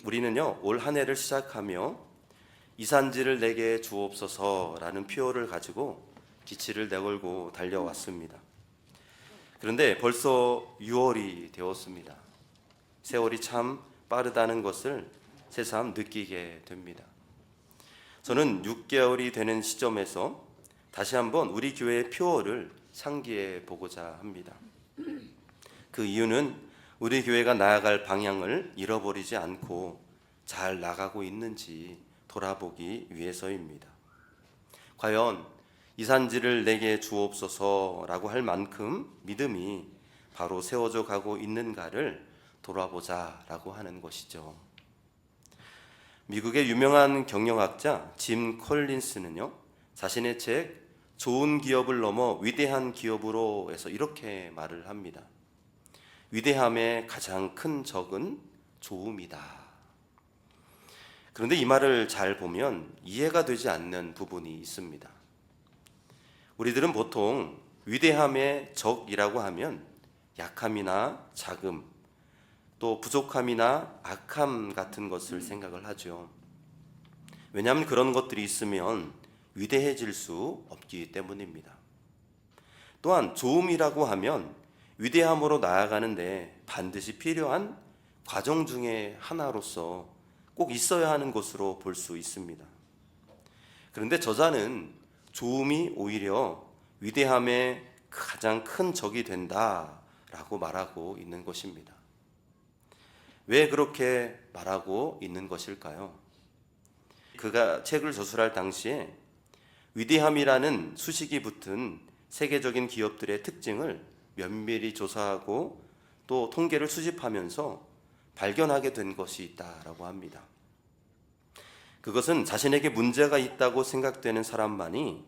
우리는요 올 한 해를 시작하며 이산지를 내게 주옵소서라는 표어를 가지고 기치를 내걸고 달려왔습니다. 그런데 벌써 6월이 되었습니다. 세월이 참 빠르다는 것을 새삼 느끼게 됩니다. 저는 6개월이 되는 시점에서 다시 한번 우리 교회의 표어를 상기해 보고자 합니다. 그 이유는 우리 교회가 나아갈 방향을 잃어버리지 않고 잘 나가고 있는지 돌아보기 위해서입니다. 과연 이산지를 내게 주옵소서라고 할 만큼 믿음이 바로 세워져 가고 있는가를 돌아보자라고 하는 것이죠. 미국의 유명한 경영학자 짐 콜린스는요, 자신의 책 좋은 기업을 넘어 위대한 기업으로 해서 이렇게 말을 합니다. 위대함의 가장 큰 적은 좋음이다. 그런데 이 말을 잘 보면 이해가 되지 않는 부분이 있습니다. 우리들은 보통 위대함의 적이라고 하면 약함이나 자금, 또 부족함이나 악함 같은 것을 생각을 하죠. 왜냐하면 그런 것들이 있으면 위대해질 수 없기 때문입니다. 또한 좋음이라고 하면 위대함으로 나아가는데 반드시 필요한 과정 중에 하나로서 꼭 있어야 하는 것으로 볼 수 있습니다. 그런데 저자는 좋음이 오히려 위대함의 가장 큰 적이 된다라고 말하고 있는 것입니다. 왜 그렇게 말하고 있는 것일까요? 그가 책을 저술할 당시에 위대함이라는 수식이 붙은 세계적인 기업들의 특징을 면밀히 조사하고 또 통계를 수집하면서 발견하게 된 것이 있다라고 합니다. 그것은 자신에게 문제가 있다고 생각되는 사람만이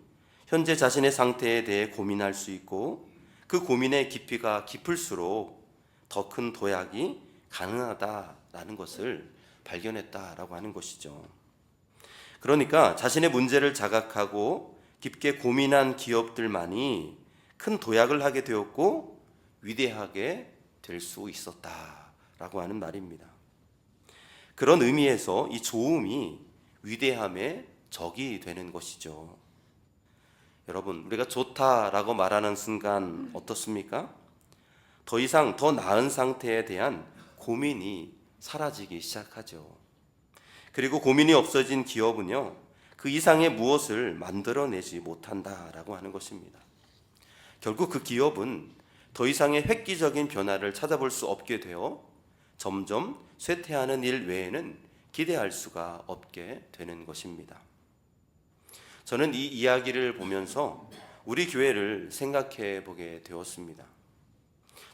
현재 자신의 상태에 대해 고민할 수 있고 그 고민의 깊이가 깊을수록 더 큰 도약이 가능하다라는 것을 발견했다라고 하는 것이죠. 그러니까 자신의 문제를 자각하고 깊게 고민한 기업들만이 큰 도약을 하게 되었고 위대하게 될 수 있었다라고 하는 말입니다. 그런 의미에서 이 좋음이 위대함의 적이 되는 것이죠. 여러분, 우리가 좋다라고 말하는 순간 어떻습니까? 더 이상 더 나은 상태에 대한 고민이 사라지기 시작하죠. 그리고 고민이 없어진 기업은요, 그 이상의 무엇을 만들어내지 못한다라고 하는 것입니다. 결국 그 기업은 더 이상의 획기적인 변화를 찾아볼 수 없게 되어 점점 쇠퇴하는 일 외에는 기대할 수가 없게 되는 것입니다. 저는 이 이야기를 보면서 우리 교회를 생각해 보게 되었습니다.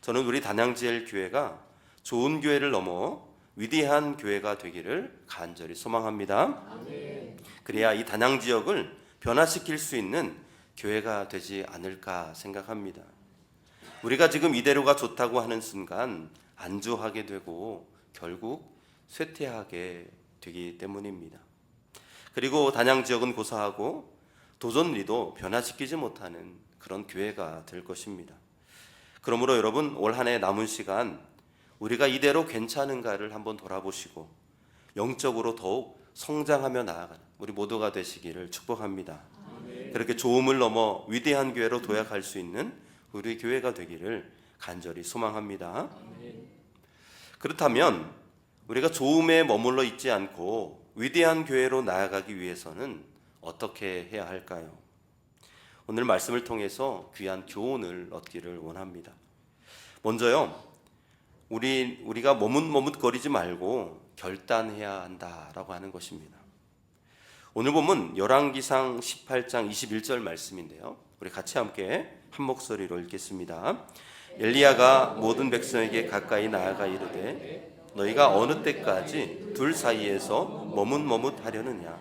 저는 우리 단양지엘 교회가 좋은 교회를 넘어 위대한 교회가 되기를 간절히 소망합니다. 아멘. 그래야 이 단양 지역을 변화시킬 수 있는 교회가 되지 않을까 생각합니다. 우리가 지금 이대로가 좋다고 하는 순간 안주하게 되고 결국 쇠퇴하게 되기 때문입니다. 그리고 단양 지역은 고사하고 도전리도 변화시키지 못하는 그런 교회가 될 것입니다. 그러므로 여러분, 올 한 해 남은 시간 우리가 이대로 괜찮은가를 한번 돌아보시고 영적으로 더욱 성장하며 나아가는 우리 모두가 되시기를 축복합니다. 아멘. 그렇게 좋음을 넘어 위대한 교회로 도약할 수 있는 우리 교회가 되기를 간절히 소망합니다. 아멘. 그렇다면 우리가 좋음에 머물러 있지 않고 위대한 교회로 나아가기 위해서는 어떻게 해야 할까요? 오늘 말씀을 통해서 귀한 교훈을 얻기를 원합니다. 먼저요, 우리가 머뭇머뭇거리지 말고 결단해야 한다라고 하는 것입니다. 오늘 본문 열왕기상 18장 21절 말씀인데요, 우리 같이 함께 한 목소리로 읽겠습니다. 엘리야가 모든 백성에게 가까이 나아가 이르되 너희가 어느 때까지 둘 사이에서 머뭇머뭇하려느냐?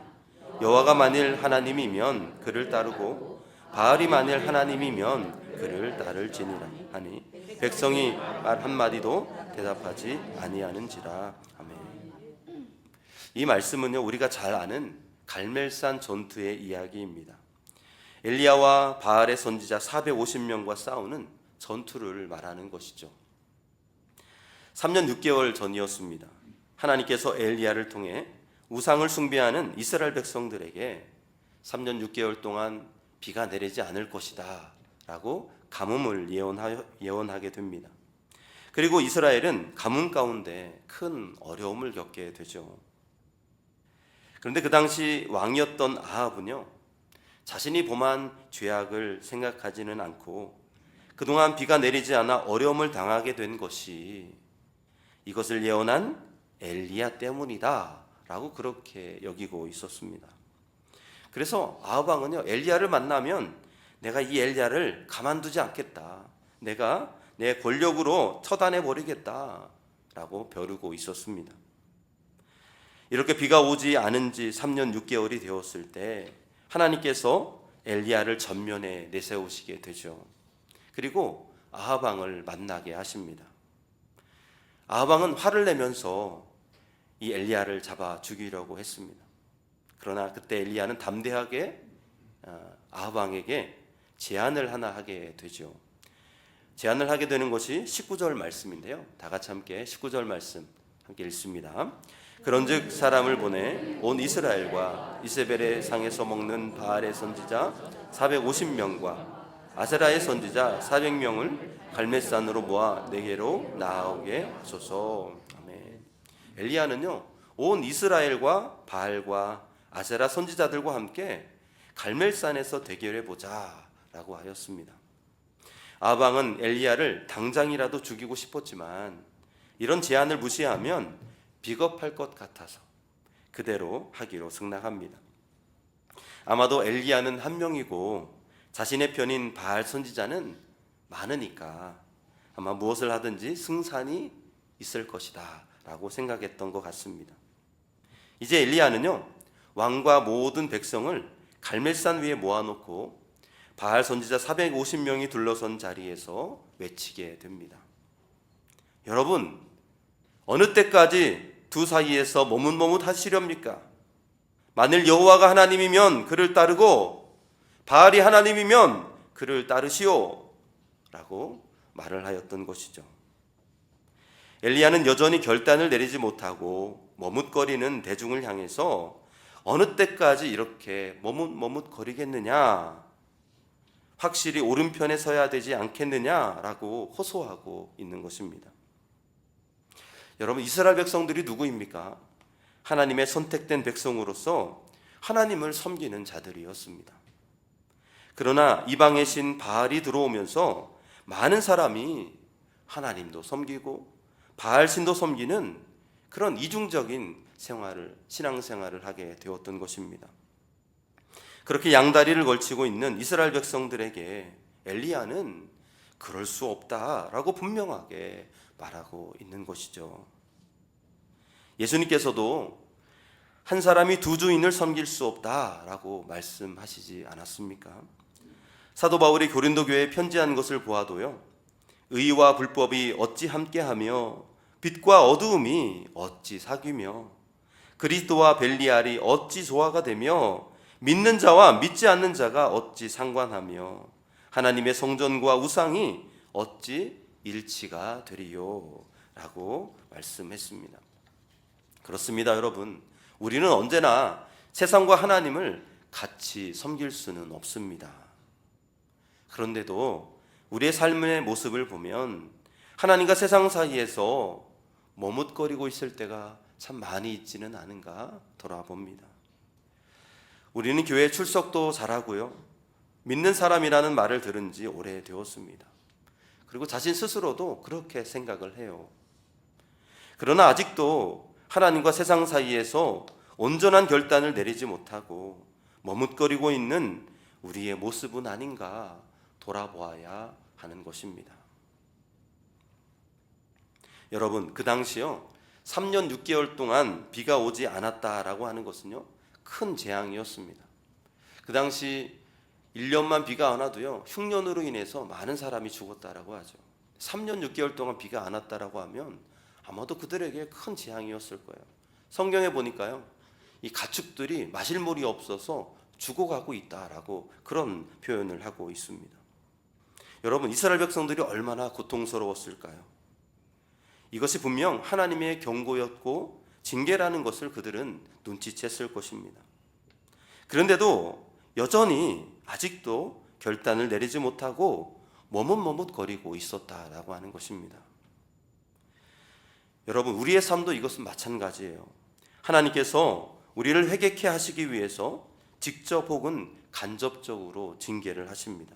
여호와가 만일 하나님이면 그를 따르고 바알이 만일 하나님이면 그를 따를지니라 하니 백성이 말 한마디도 대답하지 아니하는지라. 아멘. 이 말씀은요, 우리가 잘 아는 갈멜산 전투의 이야기입니다. 엘리야와 바알의 선지자 450명과 싸우는 전투를 말하는 것이죠. 3년 6개월 전이었습니다. 하나님께서 엘리야를 통해 우상을 숭배하는 이스라엘 백성들에게 3년 6개월 동안 비가 내리지 않을 것이다 라고 가뭄을 예언하게 됩니다. 그리고 이스라엘은 가뭄 가운데 큰 어려움을 겪게 되죠. 그런데 그 당시 왕이었던 아합은요, 자신이 범한 죄악을 생각하지는 않고 그동안 비가 내리지 않아 어려움을 당하게 된 것이 이것을 예언한 엘리야 때문이다 라고 그렇게 여기고 있었습니다. 그래서 아합 왕은요, 엘리야를 만나면 내가 이 엘리야를 가만두지 않겠다, 내가 내 권력으로 처단해 버리겠다 라고 벼르고 있었습니다. 이렇게 비가 오지 않은 지 3년 6개월이 되었을 때 하나님께서 엘리야를 전면에 내세우시게 되죠. 그리고 아합 왕을 만나게 하십니다. 아합 왕은 화를 내면서 이 엘리야를 잡아 죽이려고 했습니다. 그러나 그때 엘리야는 담대하게 아합 왕에게 제안을 하나 하게 되죠. 제안을 하게 되는 것이 19절 말씀인데요, 다 같이 함께 19절 말씀 함께 읽습니다. 그런즉 사람을 보내 온 이스라엘과 이세벨의 상에서 먹는 바알의 선지자 450명과 아세라의 선지자 400명을 갈멜산으로 모아 내게로 나오게 하소서. 아멘. 엘리야는요, 온 이스라엘과 바알과 아세라 선지자들과 함께 갈멜산에서 대결해 보자 라고 하였습니다. 아합 왕은 엘리야를 당장이라도 죽이고 싶었지만 이런 제안을 무시하면 비겁할 것 같아서 그대로 하기로 승낙합니다. 아마도 엘리야는 한 명이고 자신의 편인 바알 선지자는 많으니까 아마 무엇을 하든지 승산이 있을 것이다 라고 생각했던 것 같습니다. 이제 엘리야는요, 왕과 모든 백성을 갈멜산 위에 모아놓고 바알 선지자 450명이 둘러선 자리에서 외치게 됩니다. 여러분, 어느 때까지 두 사이에서 머뭇머뭇하시렵니까? 만일 여호와가 하나님이면 그를 따르고 바알이 하나님이면 그를 따르시오 라고 말을 하였던 것이죠. 엘리야는 여전히 결단을 내리지 못하고 머뭇거리는 대중을 향해서 어느 때까지 이렇게 머뭇거리겠느냐, 확실히 오른편에 서야 되지 않겠느냐라고 호소하고 있는 것입니다. 여러분, 이스라엘 백성들이 누구입니까? 하나님의 선택된 백성으로서 하나님을 섬기는 자들이었습니다. 그러나 이방의 신 바알이 들어오면서 많은 사람이 하나님도 섬기고 바알 신도 섬기는 그런 이중적인 신앙생활을 하게 되었던 것입니다. 그렇게 양다리를 걸치고 있는 이스라엘 백성들에게 엘리야는 그럴 수 없다라고 분명하게 말하고 있는 것이죠. 예수님께서도 한 사람이 두 주인을 섬길 수 없다라고 말씀하시지 않았습니까? 사도 바울이 고린도 교회에 편지한 것을 보아도요, 의와 불법이 어찌 함께하며 빛과 어두움이 어찌 사귀며 그리스도와 벨리알이 어찌 조화가 되며 믿는 자와 믿지 않는 자가 어찌 상관하며 하나님의 성전과 우상이 어찌 일치가 되리요 라고 말씀했습니다. 그렇습니다, 여러분. 우리는 언제나 세상과 하나님을 같이 섬길 수는 없습니다. 그런데도 우리의 삶의 모습을 보면 하나님과 세상 사이에서 머뭇거리고 있을 때가 참 많이 있지는 않은가 돌아봅니다. 우리는 교회 출석도 잘하고요, 믿는 사람이라는 말을 들은 지 오래되었습니다. 그리고 자신 스스로도 그렇게 생각을 해요. 그러나 아직도 하나님과 세상 사이에서 온전한 결단을 내리지 못하고 머뭇거리고 있는 우리의 모습은 아닌가 돌아보아야 하는 것입니다. 여러분, 그 당시요 3년 6개월 동안 비가 오지 않았다라고 하는 것은요 큰 재앙이었습니다. 그 당시 1년만 비가 안 와도요 흉년으로 인해서 많은 사람이 죽었다라고 하죠. 3년 6개월 동안 비가 안 왔다라고 하면 아마도 그들에게 큰 재앙이었을 거예요. 성경에 보니까요 이 가축들이 마실 물이 없어서 죽어가고 있다라고 그런 표현을 하고 있습니다. 여러분, 이스라엘 백성들이 얼마나 고통스러웠을까요? 이것이 분명 하나님의 경고였고 징계라는 것을 그들은 눈치챘을 것입니다. 그런데도 여전히 아직도 결단을 내리지 못하고 머뭇머뭇거리고 있었다라고 하는 것입니다. 여러분, 우리의 삶도 이것은 마찬가지예요. 하나님께서 우리를 회개케 하시기 위해서 직접 혹은 간접적으로 징계를 하십니다.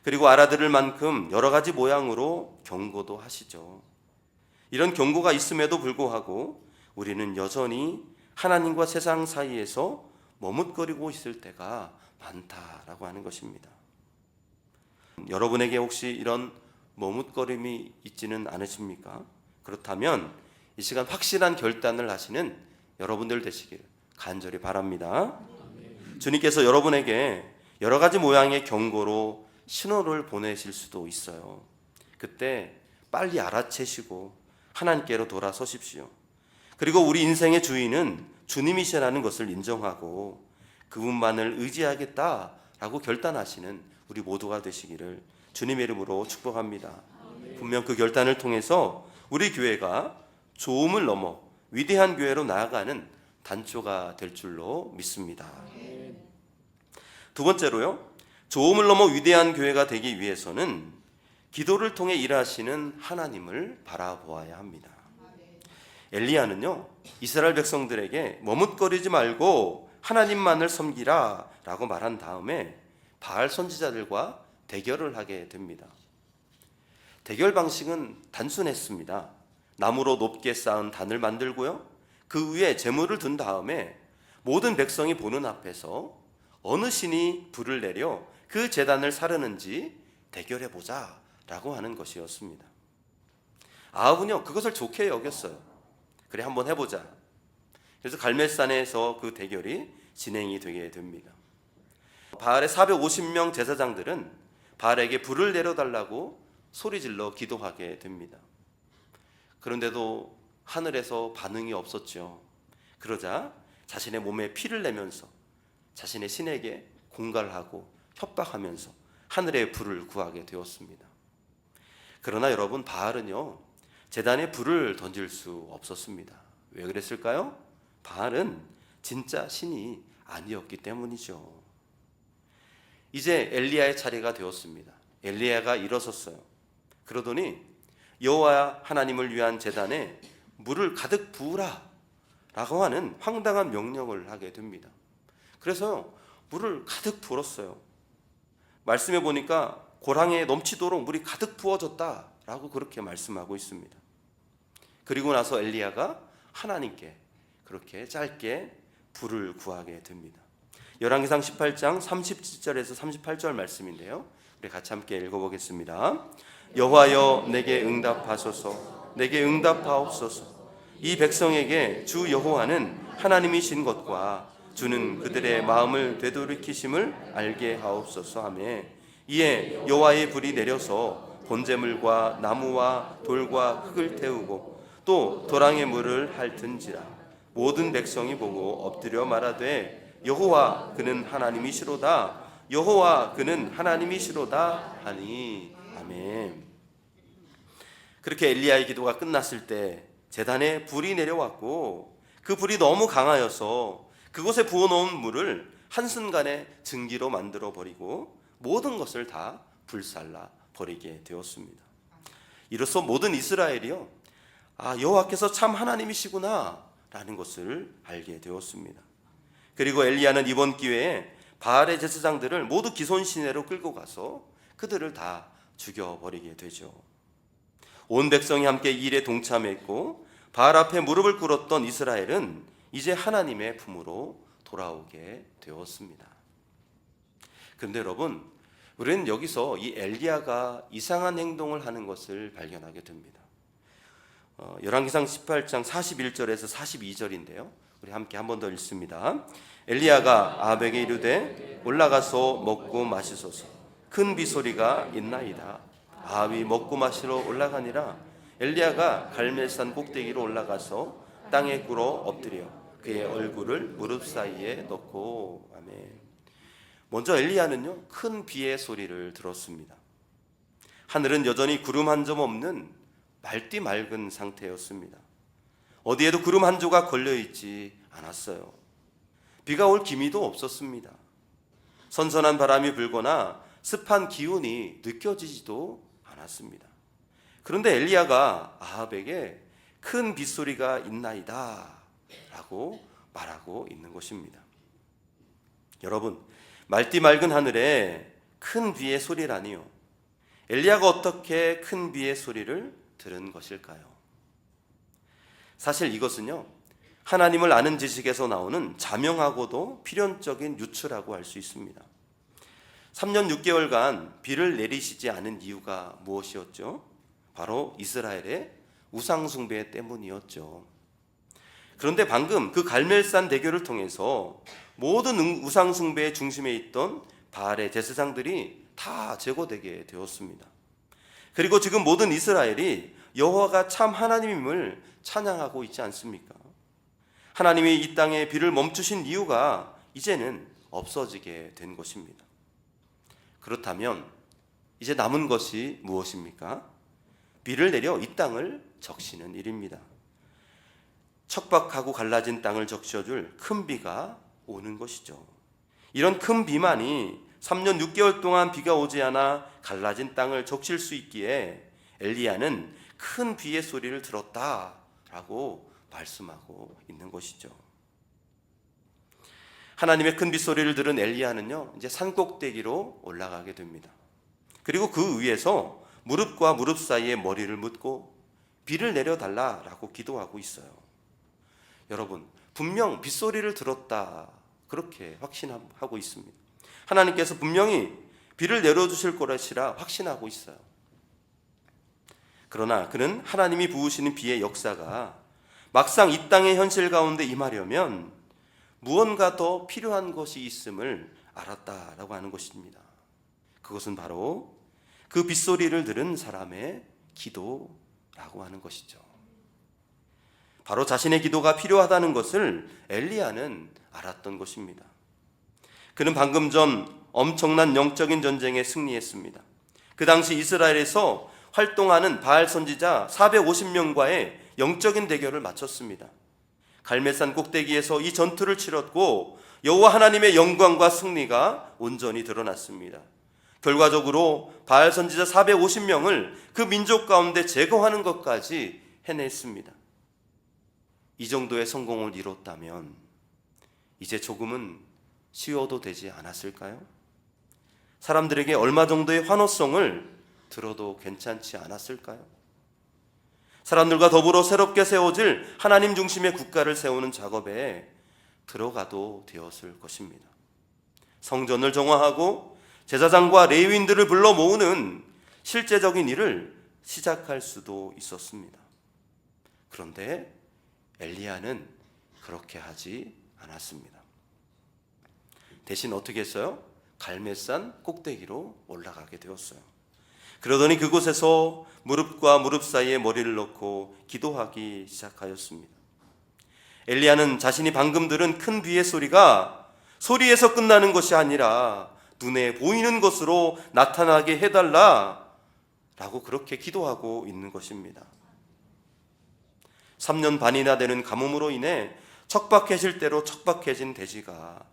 그리고 알아들을 만큼 여러 가지 모양으로 경고도 하시죠. 이런 경고가 있음에도 불구하고 우리는 여전히 하나님과 세상 사이에서 머뭇거리고 있을 때가 많다라고 하는 것입니다. 여러분에게 혹시 이런 머뭇거림이 있지는 않으십니까? 그렇다면 이 시간 확실한 결단을 하시는 여러분들 되시기를 간절히 바랍니다. 주님께서 여러분에게 여러 가지 모양의 경고로 신호를 보내실 수도 있어요. 그때 빨리 알아채시고 하나님께로 돌아서십시오. 그리고 우리 인생의 주인은 주님이시라는 것을 인정하고 그분만을 의지하겠다라고 결단하시는 우리 모두가 되시기를 주님의 이름으로 축복합니다. 분명 그 결단을 통해서 우리 교회가 조음을 넘어 위대한 교회로 나아가는 단초가 될 줄로 믿습니다. 두 번째로요, 조음을 넘어 위대한 교회가 되기 위해서는 기도를 통해 일하시는 하나님을 바라보아야 합니다. 엘리야는요, 이스라엘 백성들에게 머뭇거리지 말고 하나님만을 섬기라 라고 말한 다음에 바알 선지자들과 대결을 하게 됩니다. 대결 방식은 단순했습니다. 나무로 높게 쌓은 단을 만들고요, 그 위에 제물을 둔 다음에 모든 백성이 보는 앞에서 어느 신이 불을 내려 그 제단을 사르는지 대결해보자 라고 하는 것이었습니다. 아합은요, 그것을 좋게 여겼어요. 그래, 한번 해보자. 그래서 갈멜산에서 그 대결이 진행이 되게 됩니다. 바알의 450명 제사장들은 바알에게 불을 내려달라고 소리질러 기도하게 됩니다. 그런데도 하늘에서 반응이 없었죠. 그러자 자신의 몸에 피를 내면서 자신의 신에게 공갈하고 협박하면서 하늘의 불을 구하게 되었습니다. 그러나 여러분, 바알은요, 제단에 불을 던질 수 없었습니다. 왜 그랬을까요? 바알은 진짜 신이 아니었기 때문이죠. 이제 엘리야의 차례가 되었습니다. 엘리야가 일어섰어요. 그러더니 여호와 하나님을 위한 제단에 물을 가득 부으라 라고 하는 황당한 명령을 하게 됩니다. 그래서 물을 가득 부었어요. 말씀해 보니까 고랑에 넘치도록 물이 가득 부어졌다라고 그렇게 말씀하고 있습니다. 그리고 나서 엘리야가 하나님께 그렇게 짧게 불을 구하게 됩니다. 열왕기상 18장 37절에서 38절 말씀인데요, 우리 같이 함께 읽어보겠습니다. 여호와여, 내게 응답하소서. 내게 응답하옵소서. 이 백성에게 주 여호와는 하나님이신 것과 주는 그들의 마음을 되돌이키심을 알게 하옵소서 하며, 이에 여호와의 불이 내려서 번제물과 나무와 돌과 흙을 태우고 또 도랑의 물을 핥은지라. 모든 백성이 보고 엎드려 말하되 여호와 그는 하나님이시로다. 여호와 그는 하나님이시로다 하니. 아멘. 그렇게 엘리야의 기도가 끝났을 때 제단에 불이 내려왔고 그 불이 너무 강하여서 그곳에 부어놓은 물을 한순간에 증기로 만들어 버리고 모든 것을 다 불살라 버리게 되었습니다. 이로써 모든 이스라엘이요, 여호와께서 참 하나님이시구나 라는 것을 알게 되었습니다. 그리고 엘리야는 이번 기회에 바알의 제사장들을 모두 기손시내로 끌고 가서 그들을 다 죽여버리게 되죠. 온 백성이 함께 이 일에 동참했고 바알 앞에 무릎을 꿇었던 이스라엘은 이제 하나님의 품으로 돌아오게 되었습니다. 그런데 여러분, 우리는 여기서 이 엘리야가 이상한 행동을 하는 것을 발견하게 됩니다. 열왕기상 18장 41절에서 42절인데요, 우리 함께 한 번 더 읽습니다. 엘리야가 아합에게 이르되 올라가서 먹고 마시소서. 큰 비소리가 있나이다. 아합이 먹고 마시러 올라가니라. 엘리야가 갈멜산 꼭대기로 올라가서 땅에 꿇어 엎드려 그의 얼굴을 무릎 사이에 넣고. 아멘. 먼저 엘리야는요, 큰 비의 소리를 들었습니다. 하늘은 여전히 구름 한 점 없는 맑디 맑은 상태였습니다. 어디에도 구름 한 조각 걸려있지 않았어요. 비가 올 기미도 없었습니다. 선선한 바람이 불거나 습한 기운이 느껴지지도 않았습니다. 그런데 엘리야가 아합에게 큰 빗소리가 있나이다 라고 말하고 있는 것입니다. 여러분, 맑디 맑은 하늘에 큰 비의 소리라니요. 엘리야가 어떻게 큰 비의 소리를 들은 것일까요? 사실 이것은요, 하나님을 아는 지식에서 나오는 자명하고도 필연적인 유추라고 할 수 있습니다. 3년 6개월간 비를 내리시지 않은 이유가 무엇이었죠? 바로 이스라엘의 우상 숭배 때문이었죠. 그런데 방금 그 갈멜산 대교를 통해서 모든 우상 숭배의 중심에 있던 바알의 제사장들이 다 제거되게 되었습니다. 그리고 지금 모든 이스라엘이 여호와가 참 하나님임을 찬양하고 있지 않습니까? 하나님이 이 땅에 비를 멈추신 이유가 이제는 없어지게 된 것입니다. 그렇다면 이제 남은 것이 무엇입니까? 비를 내려 이 땅을 적시는 일입니다. 척박하고 갈라진 땅을 적셔줄 큰 비가 오는 것이죠. 이런 큰 비만이 3년 6개월 동안 비가 오지 않아 갈라진 땅을 적실 수 있기에 엘리야는 큰 비의 소리를 들었다라고 말씀하고 있는 것이죠. 하나님의 큰 빗소리를 들은 엘리야는요, 이제 산꼭대기로 올라가게 됩니다. 그리고 그 위에서 무릎과 무릎 사이에 머리를 묻고 비를 내려달라라고 기도하고 있어요. 여러분, 분명 빗소리를 들었다 그렇게 확신하고 있습니다. 하나님께서 분명히 비를 내려주실 것이라 확신하고 있어요. 그러나 그는 하나님이 부으시는 비의 역사가 막상 이 땅의 현실 가운데 임하려면 무언가 더 필요한 것이 있음을 알았다라고 하는 것입니다. 그것은 바로 그 빗소리를 들은 사람의 기도라고 하는 것이죠. 바로 자신의 기도가 필요하다는 것을 엘리야는 알았던 것입니다. 그는 방금 전 엄청난 영적인 전쟁에 승리했습니다. 그 당시 이스라엘에서 활동하는 바알 선지자 450명과의 영적인 대결을 마쳤습니다. 갈멜산 꼭대기에서 이 전투를 치렀고 여호와 하나님의 영광과 승리가 온전히 드러났습니다. 결과적으로 바알 선지자 450명을 그 민족 가운데 제거하는 것까지 해냈습니다. 이 정도의 성공을 이뤘다면 이제 조금은 쉬어도 되지 않았을까요? 사람들에게 얼마 정도의 환호성을 들어도 괜찮지 않았을까요? 사람들과 더불어 새롭게 세워질 하나님 중심의 국가를 세우는 작업에 들어가도 되었을 것입니다. 성전을 정화하고 제사장과 레위인들을 불러 모으는 실제적인 일을 시작할 수도 있었습니다. 그런데 엘리야는 그렇게 하지 않았습니다. 대신 어떻게 했어요? 갈멜산 꼭대기로 올라가게 되었어요. 그러더니 그곳에서 무릎과 무릎 사이에 머리를 넣고 기도하기 시작하였습니다. 엘리야는 자신이 방금 들은 큰 비의 소리가 소리에서 끝나는 것이 아니라 눈에 보이는 것으로 나타나게 해달라 라고 그렇게 기도하고 있는 것입니다. 3년 반이나 되는 가뭄으로 인해 척박해질 대로 척박해진 대지가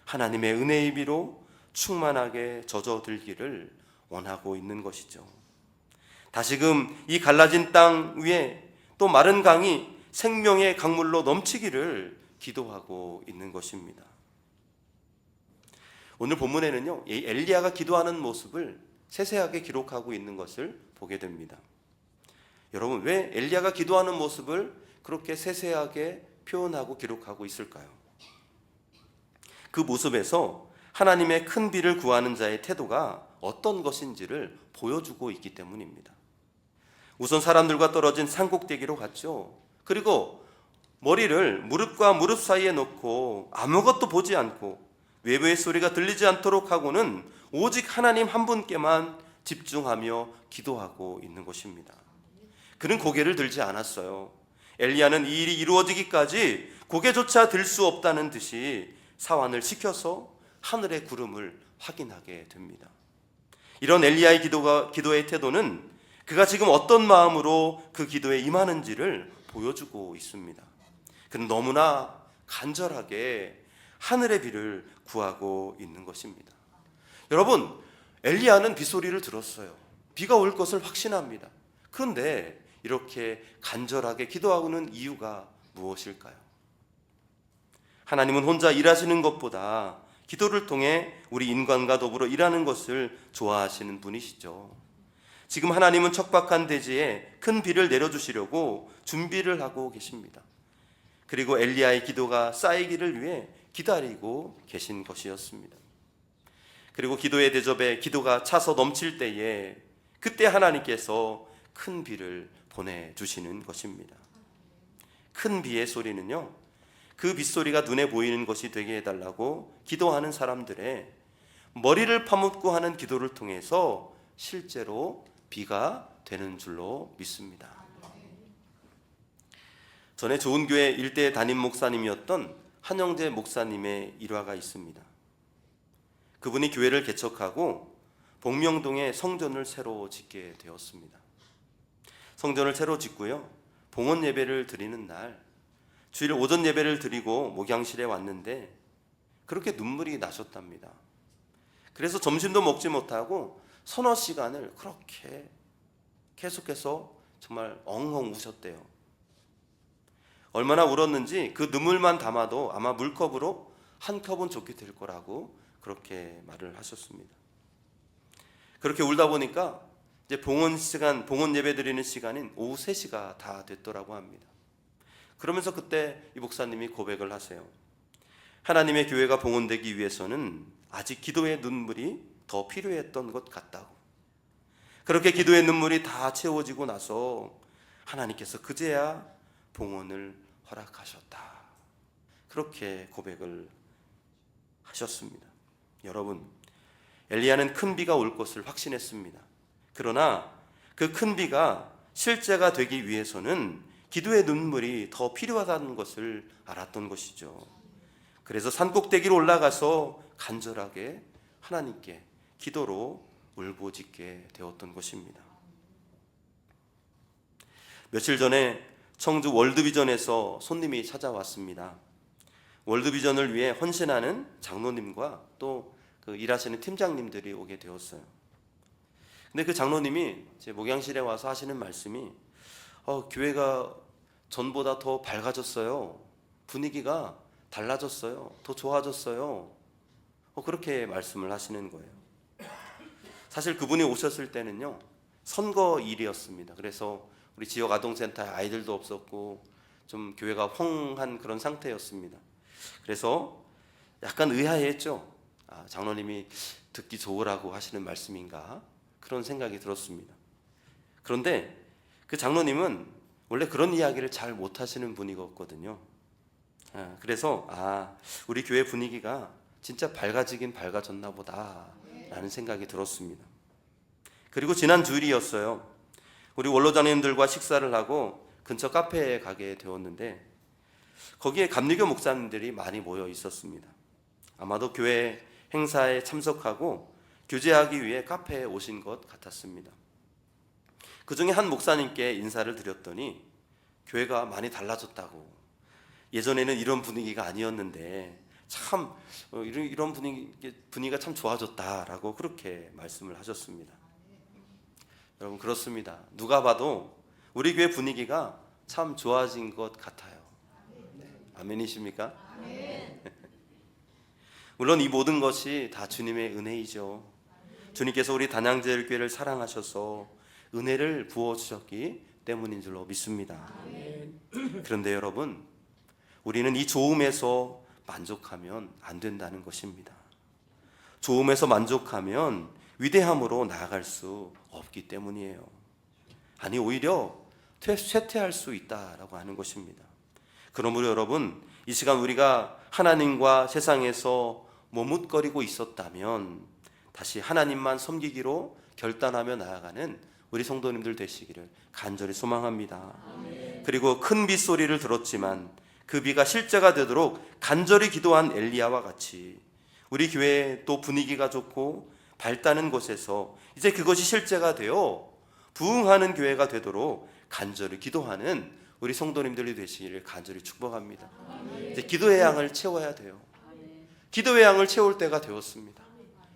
하나님의 은혜의 비로 충만하게 젖어들기를 원하고 있는 것이죠. 다시금 이 갈라진 땅 위에 또 마른 강이 생명의 강물로 넘치기를 기도하고 있는 것입니다. 오늘 본문에는요, 이 엘리야가 기도하는 모습을 세세하게 기록하고 있는 것을 보게 됩니다. 여러분, 왜 엘리야가 기도하는 모습을 그렇게 세세하게 표현하고 기록하고 있을까요? 그 모습에서 하나님의 큰 비를 구하는 자의 태도가 어떤 것인지를 보여주고 있기 때문입니다. 우선 사람들과 떨어진 산꼭대기로 갔죠. 그리고 머리를 무릎과 무릎 사이에 놓고 아무것도 보지 않고 외부의 소리가 들리지 않도록 하고는 오직 하나님 한 분께만 집중하며 기도하고 있는 것입니다. 그는 고개를 들지 않았어요. 엘리야는 이 일이 이루어지기까지 고개조차 들 수 없다는 듯이 사환을 시켜서 하늘의 구름을 확인하게 됩니다. 이런 엘리야의 기도의 태도는 그가 지금 어떤 마음으로 그 기도에 임하는지를 보여주고 있습니다. 그는 너무나 간절하게 하늘의 비를 구하고 있는 것입니다. 여러분, 엘리야는 빗소리를 들었어요. 비가 올 것을 확신합니다. 그런데 이렇게 간절하게 기도하고는 이유가 무엇일까요? 하나님은 혼자 일하시는 것보다 기도를 통해 우리 인간과 더불어 일하는 것을 좋아하시는 분이시죠. 지금 하나님은 척박한 대지에 큰 비를 내려주시려고 준비를 하고 계십니다. 그리고 엘리야의 기도가 쌓이기를 위해 기다리고 계신 것이었습니다. 그리고 기도의 대접에 기도가 차서 넘칠 때에 그때 하나님께서 큰 비를 보내주시는 것입니다. 큰 비의 소리는요, 그 빗소리가 눈에 보이는 것이 되게 해달라고 기도하는 사람들의 머리를 파묻고 하는 기도를 통해서 실제로 비가 되는 줄로 믿습니다. 전에 좋은 교회 일대 담임 목사님이었던 한영재 목사님의 일화가 있습니다. 그분이 교회를 개척하고 복명동에 성전을 새로 짓게 되었습니다. 성전을 새로 짓고요, 봉헌 예배를 드리는 날 주일 오전 예배를 드리고 목양실에 왔는데 그렇게 눈물이 나셨답니다. 그래서 점심도 먹지 못하고 서너 시간을 그렇게 계속해서 정말 엉엉 우셨대요. 얼마나 울었는지 그 눈물만 담아도 아마 물컵으로 한 컵은 좋게 될 거라고 그렇게 말을 하셨습니다. 그렇게 울다 보니까 이제 봉헌 예배 드리는 시간인 오후 3시가 다 됐더라고 합니다. 그러면서 그때 이 목사님이 고백을 하세요. 하나님의 교회가 봉헌되기 위해서는 아직 기도의 눈물이 더 필요했던 것 같다고. 그렇게 기도의 눈물이 다 채워지고 나서 하나님께서 그제야 봉헌을 허락하셨다. 그렇게 고백을 하셨습니다. 여러분, 엘리야는 큰 비가 올 것을 확신했습니다. 그러나 그 큰 비가 실제가 되기 위해서는 기도의 눈물이 더 필요하다는 것을 알았던 것이죠. 그래서 산꼭대기로 올라가서 간절하게 하나님께 기도로 울부짖게 되었던 것입니다. 며칠 전에 청주 월드비전에서 손님이 찾아왔습니다. 월드비전을 위해 헌신하는 장로님과 또 그 일하시는 팀장님들이 오게 되었어요. 근데 그 장로님이 제 목양실에 와서 하시는 말씀이 교회가 전보다 더 밝아졌어요. 분위기가 달라졌어요. 더 좋아졌어요. 그렇게 말씀을 하시는 거예요. 사실 그분이 오셨을 때는요, 선거일이었습니다. 그래서 우리 지역 아동센터에 아이들도 없었고 좀 교회가 황한 그런 상태였습니다. 그래서 약간 의아해했죠. 장로님이 듣기 좋으라고 하시는 말씀인가 그런 생각이 들었습니다. 그런데 그 장로님은 원래 그런 이야기를 잘 못하시는 분이거든요. 그래서 우리 교회 분위기가 진짜 밝아지긴 밝아졌나 보다 라는 생각이 들었습니다. 그리고 지난 주일이었어요. 우리 원로장님들과 식사를 하고 근처 카페에 가게 되었는데 거기에 감리교 목사님들이 많이 모여 있었습니다. 아마도 교회 행사에 참석하고 교제하기 위해 카페에 오신 것 같았습니다. 그 중에 한 목사님께 인사를 드렸더니 교회가 많이 달라졌다고, 예전에는 이런 분위기가 아니었는데 참 이런 분위기가 참 좋아졌다라고 그렇게 말씀을 하셨습니다. 여러분, 그렇습니다. 누가 봐도 우리 교회 분위기가 참 좋아진 것 같아요. 아멘이십니까? 아멘. 물론 이 모든 것이 다 주님의 은혜이죠. 주님께서 우리 단양제일교회를 사랑하셔서 은혜를 부어주셨기 때문인 줄로 믿습니다. 아멘. 그런데 여러분, 우리는 이 좋음에서 만족하면 안 된다는 것입니다. 좋음에서 만족하면 위대함으로 나아갈 수 없기 때문이에요. 아니, 오히려 쇠퇴할 수 있다라고 하는 것입니다. 그러므로 여러분, 이 시간 우리가 하나님과 세상에서 머뭇거리고 있었다면 다시 하나님만 섬기기로 결단하며 나아가는 우리 성도님들 되시기를 간절히 소망합니다. 아멘. 그리고 큰 빗소리를 들었지만 그 비가 실제가 되도록 간절히 기도한 엘리야와 같이 우리 교회에 또 분위기가 좋고 밝다는 곳에서 이제 그것이 실제가 되어 부흥하는 교회가 되도록 간절히 기도하는 우리 성도님들이 되시기를 간절히 축복합니다. 이제 기도의 양을 채워야 돼요. 기도의 양을 채울 때가 되었습니다.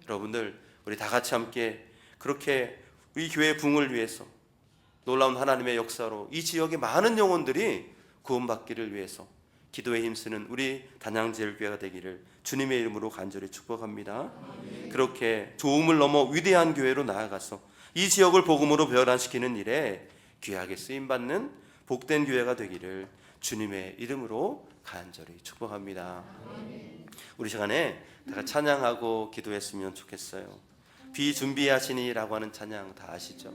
여러분들 우리 다 같이 함께 그렇게 우리 교회 부흥을 위해서 놀라운 하나님의 역사로 이 지역의 많은 영혼들이 구원받기를 위해서 기도에 힘쓰는 우리 단양제일교회가 되기를 주님의 이름으로 간절히 축복합니다. 그렇게 조음을 넘어 위대한 교회로 나아가서 이 지역을 복음으로 변화시키는 일에 귀하게 쓰임받는 복된 교회가 되기를 주님의 이름으로 간절히 축복합니다. 우리 시간에 다 찬양하고 기도했으면 좋겠어요. 비준비하시니라고 하는 찬양 다 아시죠?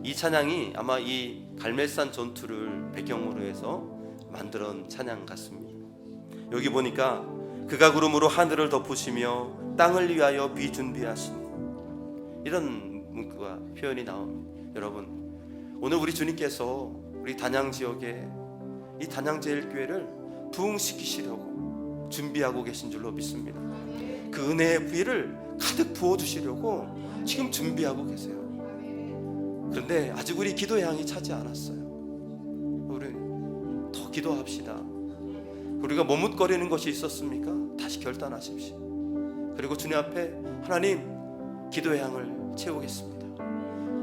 이 찬양이 아마 이 갈멜산 전투를 배경으로 해서 만들어낸 찬양 같습니다. 여기 보니까 그가 구름으로 하늘을 덮으시며 땅을 위하여 비준비하시니, 이런 문구가 표현이 나옵니다. 여러분, 오늘 우리 주님께서 우리 단양 지역에 이 단양제일교회를 부흥시키시려고 준비하고 계신 줄로 믿습니다. 그 은혜의 비를 가득 부어주시려고 지금 준비하고 계세요. 그런데 아직 우리 기도의 양이 차지 않았어요. 우리 더 기도합시다. 우리가 머뭇거리는 것이 있었습니까? 다시 결단하십시오. 그리고 주님 앞에 하나님, 기도의 양을 채우겠습니다.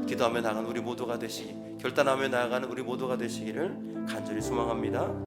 기도하며 나아가는 우리 모두가 되시기, 결단하며 나아가는 우리 모두가 되시기를 간절히 소망합니다.